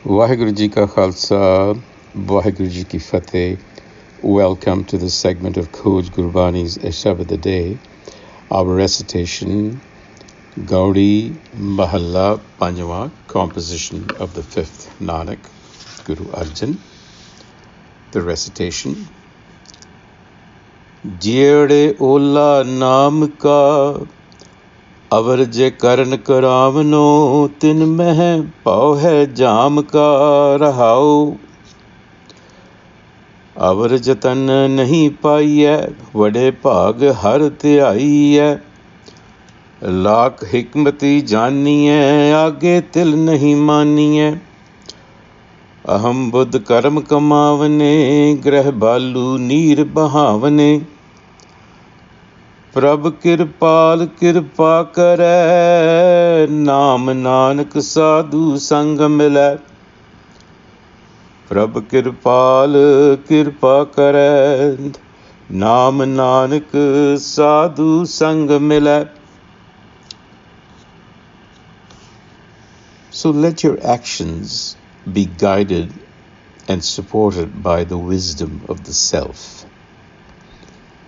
Waheguru Ji Ka Khalsa, Waheguru Ji Ki Fateh. Welcome to this segment of Khoj Gurbani's a-sabad-a-day. Our recitation, Gaudi Mahalla Panjwa, composition of the 5th Nanak, Guru Arjan. The recitation, Jiare Olha Naam ka अवर जे करन करावनो तिन मह पाव है जाम का रहाओ अवर जतन नहीं पाइए वडे भाग हर त्याईए लाख हिकमती जानिए आगे तिल नहीं मानिए अहम बुद्ध कर्म कमावने ग्रह बालू नीर बहावने प्रभ किरपाल किरपा करे नाम नानक साधु संग मिलै प्रभ किरपाल किरपा करे नाम नानक साधु संग मिलै. So let your actions be guided and supported by the wisdom of the self.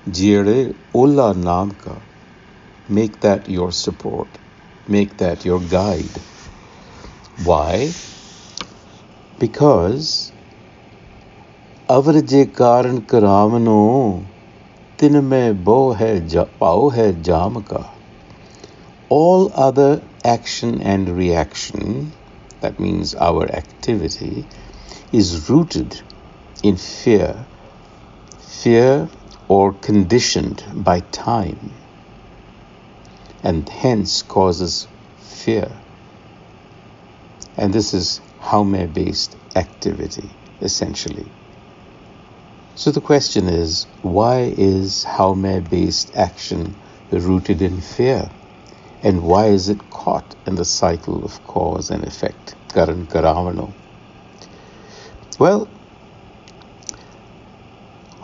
Jiare Olha Naam ka, make that your support, make that your guide. Why? Because avar je karan karavano tin mein pao hai jam ka. All other action and reaction, that means our activity, is rooted in fear or conditioned by time, and hence causes fear. And this is Haume-based activity, essentially. So the question is, why is Haume-based action rooted in fear? And why is it caught in the cycle of cause and effect, Karan Karavano? Well,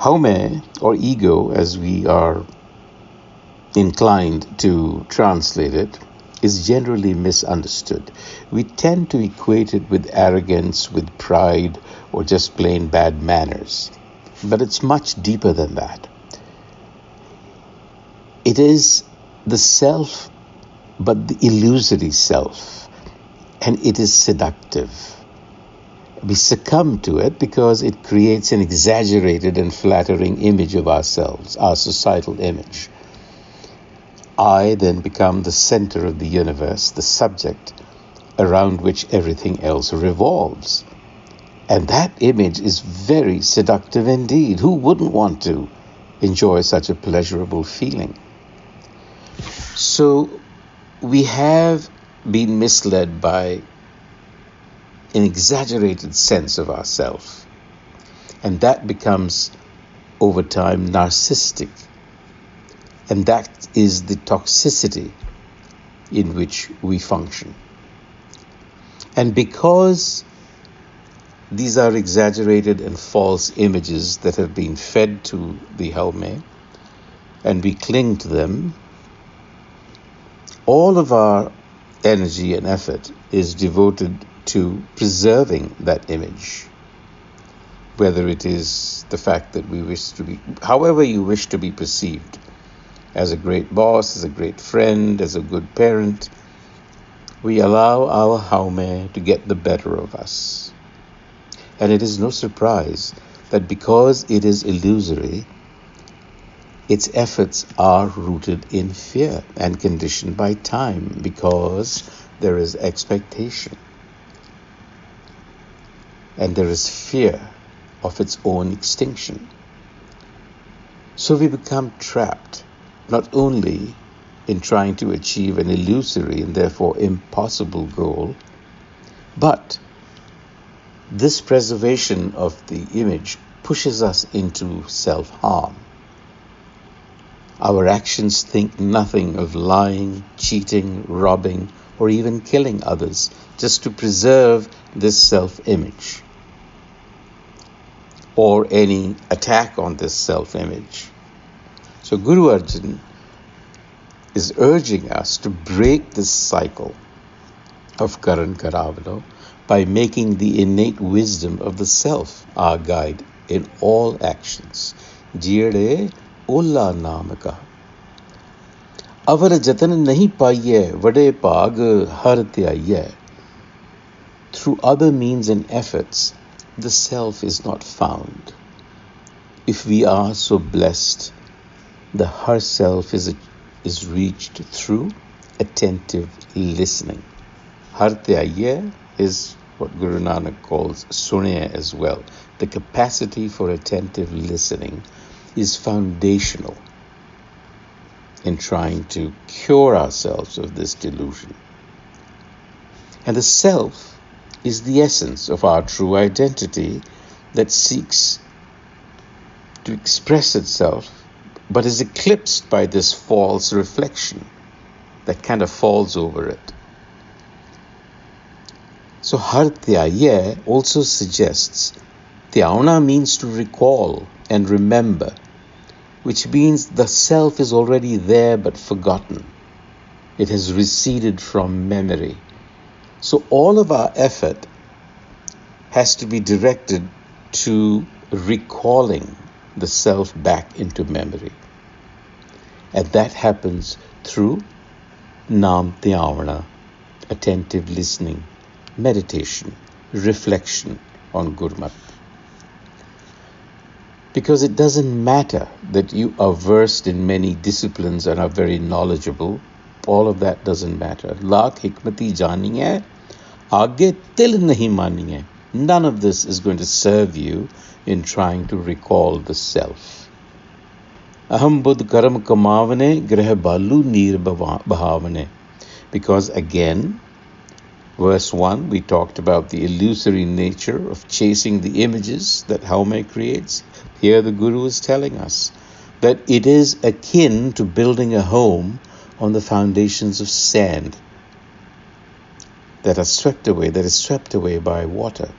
Haume, or ego, as we are inclined to translate it, is generally misunderstood. We tend to equate it with arrogance, with pride, or just plain bad manners. But it's much deeper than that. It is the self, but the illusory self, and it is seductive. We succumb to it because it creates an exaggerated and flattering image of ourselves, our societal image. I then become the center of the universe, the subject around which everything else revolves. And that image is very seductive indeed. Who wouldn't want to enjoy such a pleasurable feeling? So we have been misled by an exaggerated sense of ourself, and that becomes over time narcissistic, and that is the toxicity in which we function. And because these are exaggerated and false images that have been fed to the Haume, and we cling to them, all of our energy and effort is devoted to preserving that image, whether it is the fact that we wish to be, however you wish to be perceived, as a great boss, as a great friend, as a good parent. We allow our Haume to get the better of us. And it is no surprise that because it is illusory, its efforts are rooted in fear and conditioned by time, because there is expectation. And there is fear of its own extinction. So we become trapped, not only in trying to achieve an illusory and therefore impossible goal, but this preservation of the image pushes us into self-harm. Our actions think nothing of lying, cheating, robbing, or even killing others, just to preserve this self-image, or any attack on this self-image. So Guru Arjan is urging us to break this cycle of Karan Karavano by making the innate wisdom of the self our guide in all actions. Jiare Olha Naam ka. Avar jatan nahi paiye, vade bhag har tyaiye. Through other means and efforts, the self is not found. If we are so blessed, the har self is reached through attentive listening. Har tyaiye is what Guru Nanak calls suniya as well. The capacity for attentive listening is foundational in trying to cure ourselves of this delusion. And the self is the essence of our true identity that seeks to express itself, but is eclipsed by this false reflection that kind of falls over it. So har tyaiye also suggests tyauna means to recall and remember, which means the self is already there but forgotten. It has receded from memory. So all of our effort has to be directed to recalling the self back into memory. And that happens through Naam Tyavana, attentive listening, meditation, reflection on Gurmat. Because it doesn't matter that you are versed in many disciplines and are very knowledgeable. All of that doesn't matter. Lakh hikmati jani hai, aage til nahi mani hai. None of this is going to serve you in trying to recall the self. Aham buddh karam kamavane grah balu neer bahavane. Because again, verse 1, we talked about the illusory nature of chasing the images that Haume creates. Here the Guru is telling us that it is akin to building a home on the foundations of sand that is swept away by water.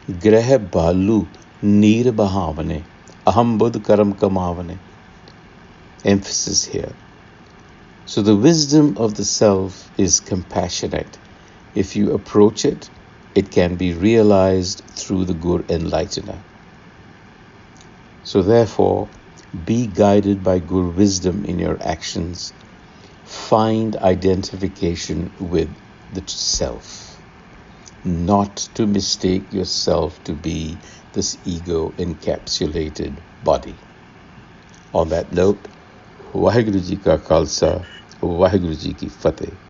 Grah balu neer bahavane. Aham buddh karam kamavane. Emphasis here. So the wisdom of the self is compassionate. If you approach it, it can be realized through the Gur enlightener. So therefore, be guided by Gur wisdom in your actions. Find identification with the self. Not to mistake yourself to be this ego encapsulated body. On that note, Waheguru Ji Ka Khalsa, Waheguru Ji Ki Fateh.